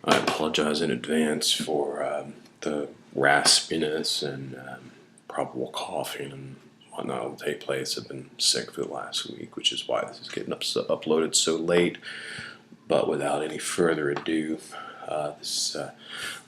I apologize in advance for the raspiness and probable coughing and whatnot will take place. I've been sick for the last week, which is why this is getting uploaded so late. But without any further ado, this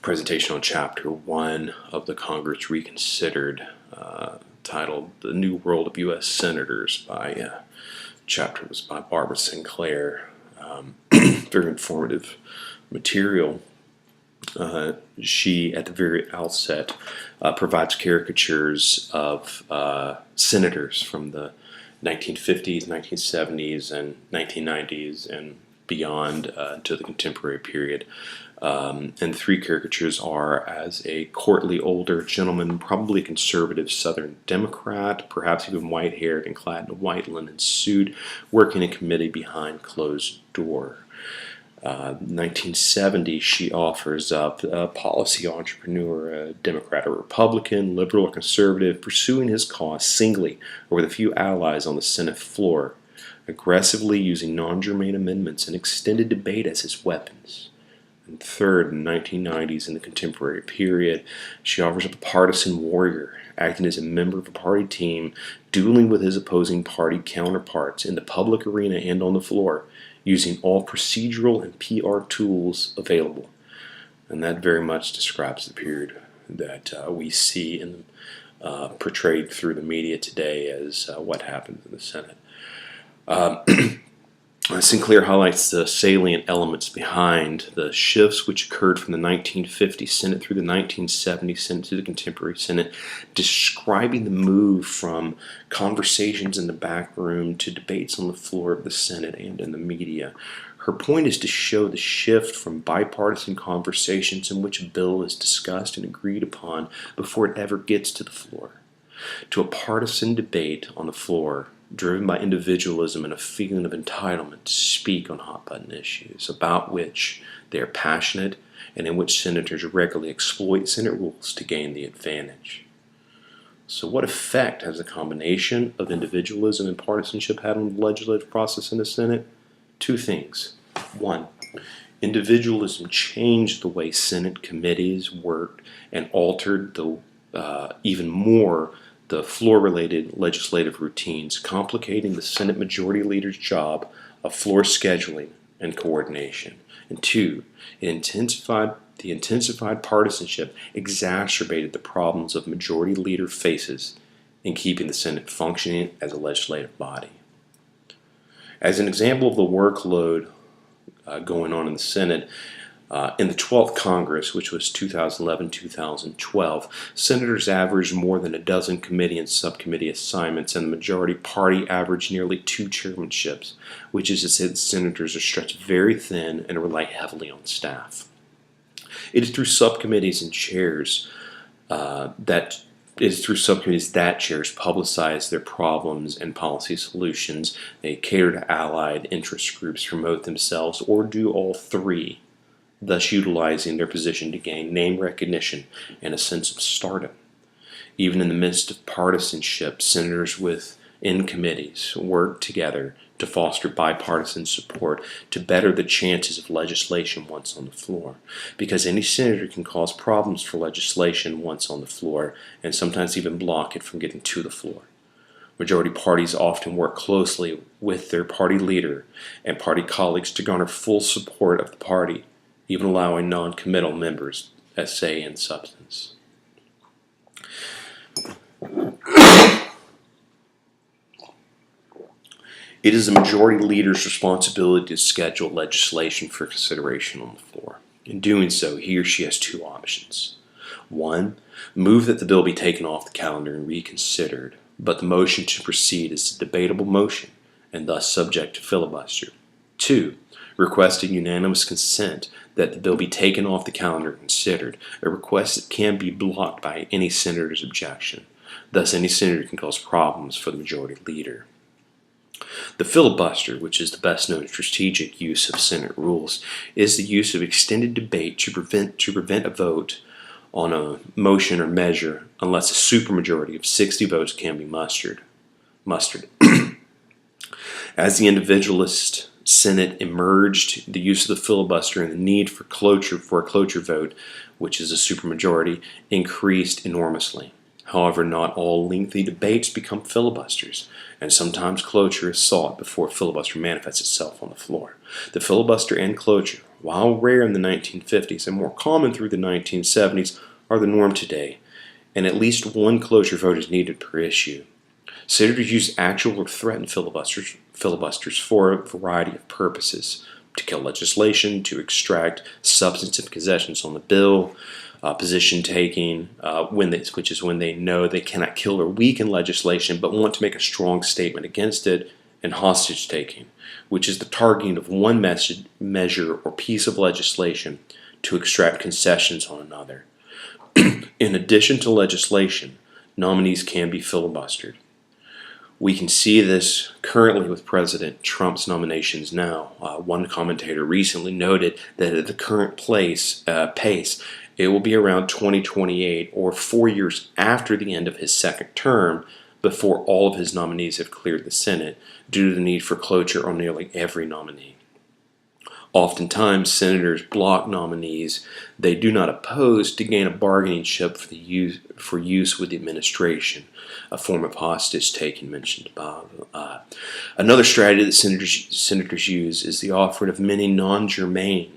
presentation on Chapter 1 of the Congress Reconsidered, titled The New World of U.S. Senators chapter was by Barbara Sinclair. Very informative material. She, at the very outset, provides caricatures of senators from the 1950s, 1970s, and 1990s, and beyond to the contemporary period. And three caricatures are as a courtly older gentleman, probably a conservative Southern Democrat, perhaps even white-haired and clad in a white linen suit, working in a committee behind closed door. 1970, she offers up a policy entrepreneur, a Democrat or Republican, liberal or conservative, pursuing his cause singly or with a few allies on the Senate floor, aggressively using non-germane amendments and extended debate as his weapons. And third, in the 1990s, in the contemporary period, she offers up a partisan warrior, acting as a member of a party team, dueling with his opposing party counterparts in the public arena and on the floor, using all procedural and PR tools available. And that very much describes the period that we see portrayed through the media today as what happened in the Senate. Sinclair highlights the salient elements behind the shifts which occurred from the 1950 Senate through the 1970 Senate to the contemporary Senate, describing the move from conversations in the back room to debates on the floor of the Senate and in the media. Her point is to show the shift from bipartisan conversations in which a bill is discussed and agreed upon before it ever gets to the floor, to a partisan debate on the floor driven by individualism and a feeling of entitlement to speak on hot-button issues about which they are passionate and in which senators regularly exploit Senate rules to gain the advantage. So what effect has a combination of individualism and partisanship had on the legislative process in the Senate? Two things. One, individualism changed the way Senate committees worked and altered even more the floor-related legislative routines, complicating the Senate Majority Leader's job of floor scheduling and coordination. And two, the intensified partisanship exacerbated the problems of Majority Leader faces in keeping the Senate functioning as a legislative body. As an example of the workload going on in the Senate, in the 12th Congress, which was 2011-2012, senators averaged more than a dozen committee and subcommittee assignments, and the majority party averaged nearly 2 chairmanships, which is to say that senators are stretched very thin and rely heavily on staff. It is through subcommittees and chairs that chairs publicize their problems and policy solutions. They cater to allied interest groups, promote themselves, or do all three, thus utilizing their position to gain name recognition and a sense of stardom. Even in the midst of partisanship, senators within committees work together to foster bipartisan support to better the chances of legislation once on the floor, because any senator can cause problems for legislation once on the floor and sometimes even block it from getting to the floor. Majority parties often work closely with their party leader and party colleagues to garner full support of the party, even allowing non-committal members a say in substance. It is the majority leader's responsibility to schedule legislation for consideration on the floor. In doing so, he or she has two options. One, move that the bill be taken off the calendar and reconsidered, but the motion to proceed is a debatable motion and thus subject to filibuster. Two, request a unanimous consent that the bill be taken off the calendar and considered, a request that can be blocked by any senator's objection. Thus, any senator can cause problems for the majority leader. The filibuster, which is the best-known strategic use of Senate rules, is the use of extended debate to prevent a vote on a motion or measure unless a supermajority of 60 votes can be mustered. As the individualist Senate emerged, the use of the filibuster and the need for a cloture vote, which is a supermajority, increased enormously. However, not all lengthy debates become filibusters, and sometimes cloture is sought before filibuster manifests itself on the floor. The filibuster and cloture, while rare in the 1950s and more common through the 1970s, are the norm today, and at least one cloture vote is needed per issue. Senators use actual or threatened filibusters for a variety of purposes: to kill legislation, to extract substantive concessions on the bill, position taking, which is when they know they cannot kill or weaken legislation but want to make a strong statement against it, and hostage taking, which is the targeting of one measure or piece of legislation to extract concessions on another. In addition to legislation, nominees can be filibustered. We can see this currently with President Trump's nominations now. One commentator recently noted that at the current pace, it will be around 2028, or 4 years after the end of his second term, before all of his nominees have cleared the Senate, due to the need for cloture on nearly every nominee. Oftentimes, senators block nominees they do not oppose to gain a bargaining chip for use with the administration, a form of hostage-taking mentioned above. Another strategy that senators use is the offering of many non-germane,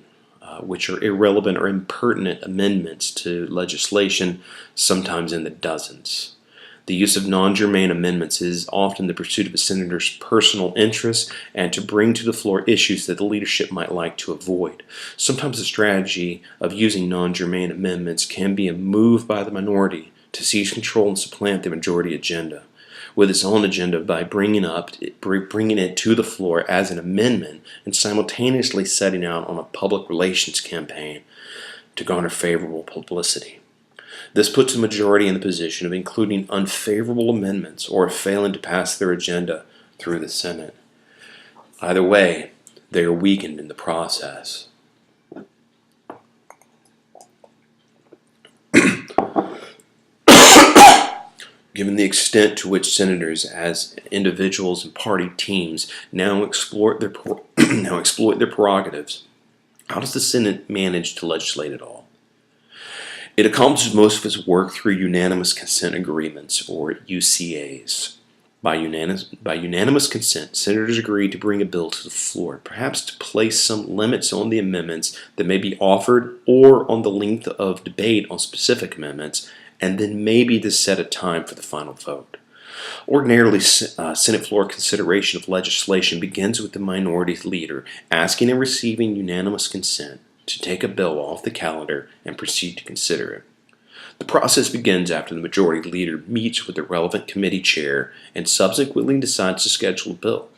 which are irrelevant or impertinent amendments to legislation, sometimes in the dozens. The use of non-germane amendments is often the pursuit of a senator's personal interests and to bring to the floor issues that the leadership might like to avoid. Sometimes the strategy of using non-germane amendments can be a move by the minority to seize control and supplant the majority agenda with its own agenda by bringing it to the floor as an amendment and simultaneously setting out on a public relations campaign to garner favorable publicity. This puts the majority in the position of including unfavorable amendments or failing to pass their agenda through the Senate. Either way, they are weakened in the process. Given the extent to which senators, as individuals and party teams, now exploit their prerogatives, how does the Senate manage to legislate at all? It accomplishes most of its work through unanimous consent agreements, or UCAs. By unanimous consent, senators agree to bring a bill to the floor, perhaps to place some limits on the amendments that may be offered or on the length of debate on specific amendments, and then maybe to set a time for the final vote. Ordinarily, Senate floor consideration of legislation begins with the minority leader asking and receiving unanimous consent to take a bill off the calendar and proceed to consider it. The process begins after the majority leader meets with the relevant committee chair and subsequently decides to schedule a bill.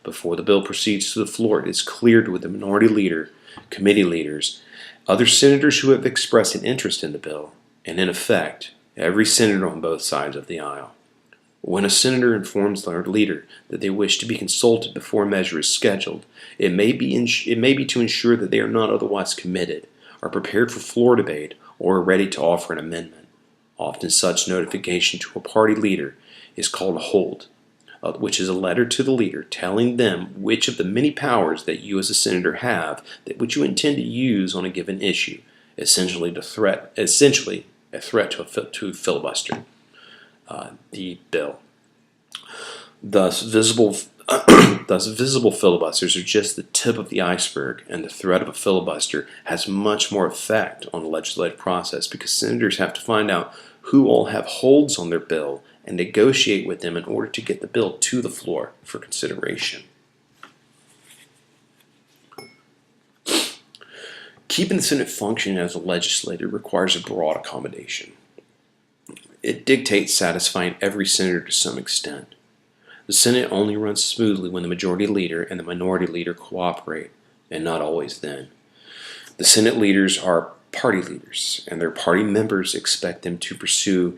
Before the bill proceeds to the floor, it is cleared with the minority leader, committee leaders, other senators who have expressed an interest in the bill, and in effect, every senator on both sides of the aisle. When a senator informs their leader that they wish to be consulted before a measure is scheduled, it may be to ensure that they are not otherwise committed, are prepared for floor debate, or are ready to offer an amendment. Often such notification to a party leader is called a hold, which is a letter to the leader telling them which of the many powers that you as a senator have that which you intend to use on a given issue, essentially a threat to filibuster the bill. Thus, visible filibusters are just the tip of the iceberg, and the threat of a filibuster has much more effect on the legislative process because senators have to find out who all have holds on their bill and negotiate with them in order to get the bill to the floor for consideration. Keeping the Senate functioning as a legislature requires a broad accommodation. It dictates satisfying every senator to some extent. The Senate only runs smoothly when the majority leader and the minority leader cooperate, and not always then. The Senate leaders are party leaders, and their party members expect them to pursue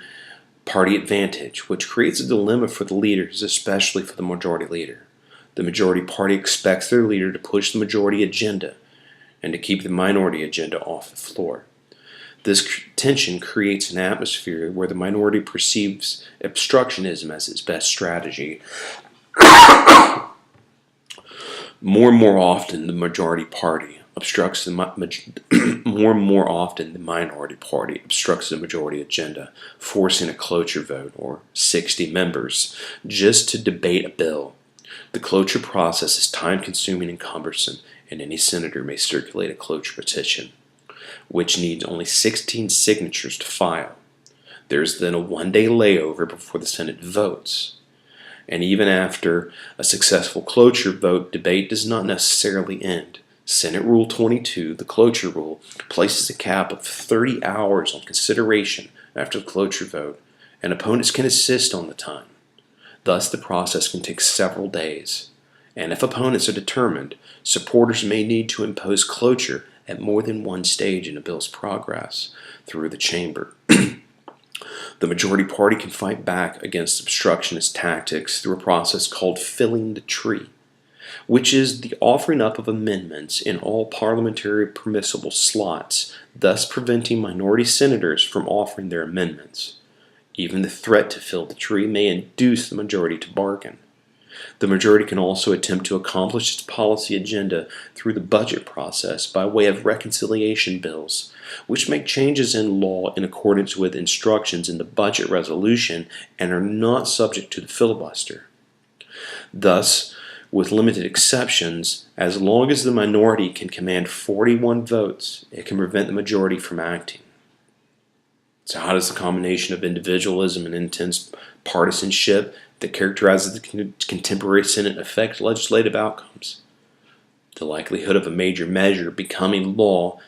party advantage, which creates a dilemma for the leaders, especially for the majority leader. The majority party expects their leader to push the majority agenda and to keep the minority agenda off the floor. This tension creates an atmosphere where the minority perceives obstructionism as its best strategy. More and more often, the majority party obstructs the more and more often the minority party obstructs the majority agenda, forcing a cloture vote, or 60 members, just to debate a bill. The cloture process is time-consuming and cumbersome, and any senator may circulate a cloture petition, which needs only 16 signatures to file. There is then a one-day layover before the Senate votes. And even after a successful cloture vote, debate does not necessarily end. Senate Rule 22, the cloture rule, places a cap of 30 hours on consideration after the cloture vote, and opponents can insist on the time. Thus, the process can take several days. And if opponents are determined, supporters may need to impose cloture at more than one stage in a bill's progress through the chamber. The majority party can fight back against obstructionist tactics through a process called filling the tree, which is the offering up of amendments in all parliamentary permissible slots, thus preventing minority senators from offering their amendments. Even the threat to fill the tree may induce the majority to bargain. The majority can also attempt to accomplish its policy agenda through the budget process by way of reconciliation bills, which make changes in law in accordance with instructions in the budget resolution and are not subject to the filibuster. Thus, with limited exceptions, as long as the minority can command 41 votes, it can prevent the majority from acting. So how does the combination of individualism and intense partisanship that characterizes the contemporary Senate affect legislative outcomes? The likelihood of a major measure becoming law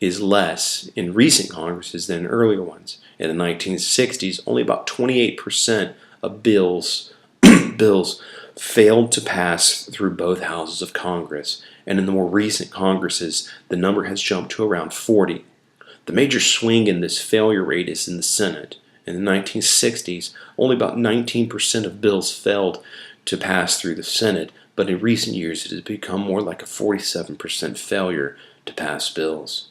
is less in recent Congresses than in earlier ones. In the 1960s, only about 28% of bills failed to pass through both houses of Congress, and in the more recent Congresses, the number has jumped to around 40%. The major swing in this failure rate is in the Senate. In the 1960s, only about 19% of bills failed to pass through the Senate, but in recent years it has become more like a 47% failure to pass bills.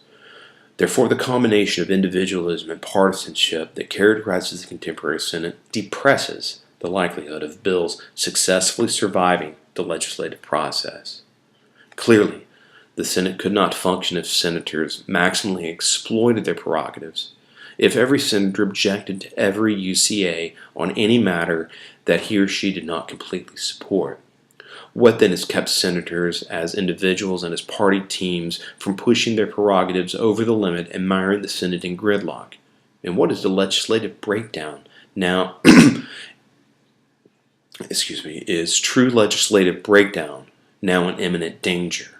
Therefore, the combination of individualism and partisanship that characterizes the contemporary Senate depresses the likelihood of bills successfully surviving the legislative process. Clearly, the Senate could not function if senators maximally exploited their prerogatives. If every senator objected to every UCA on any matter that he or she did not completely support. What then has kept senators as individuals and as party teams from pushing their prerogatives over the limit and miring the Senate in gridlock? And what is the legislative breakdown now? Is true legislative breakdown now in imminent danger?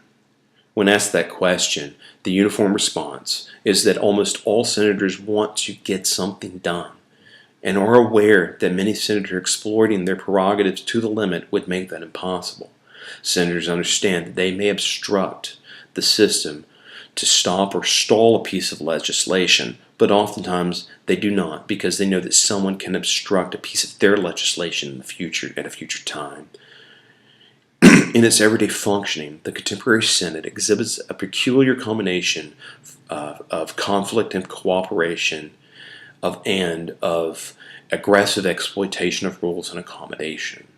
When asked that question, the uniform response is that almost all senators want to get something done and are aware that many senators exploiting their prerogatives to the limit would make that impossible. Senators understand that they may obstruct the system to stop or stall a piece of legislation, but oftentimes they do not because they know that someone can obstruct a piece of their legislation in the future at a future time. In its everyday functioning, the contemporary Senate exhibits a peculiar combination of conflict and cooperation, of aggressive exploitation of rules and accommodation.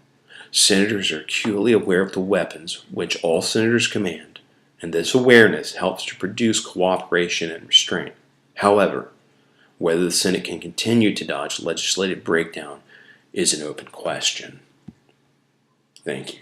Senators are acutely aware of the weapons which all senators command, and this awareness helps to produce cooperation and restraint. However, whether the Senate can continue to dodge legislative breakdown is an open question. Thank you.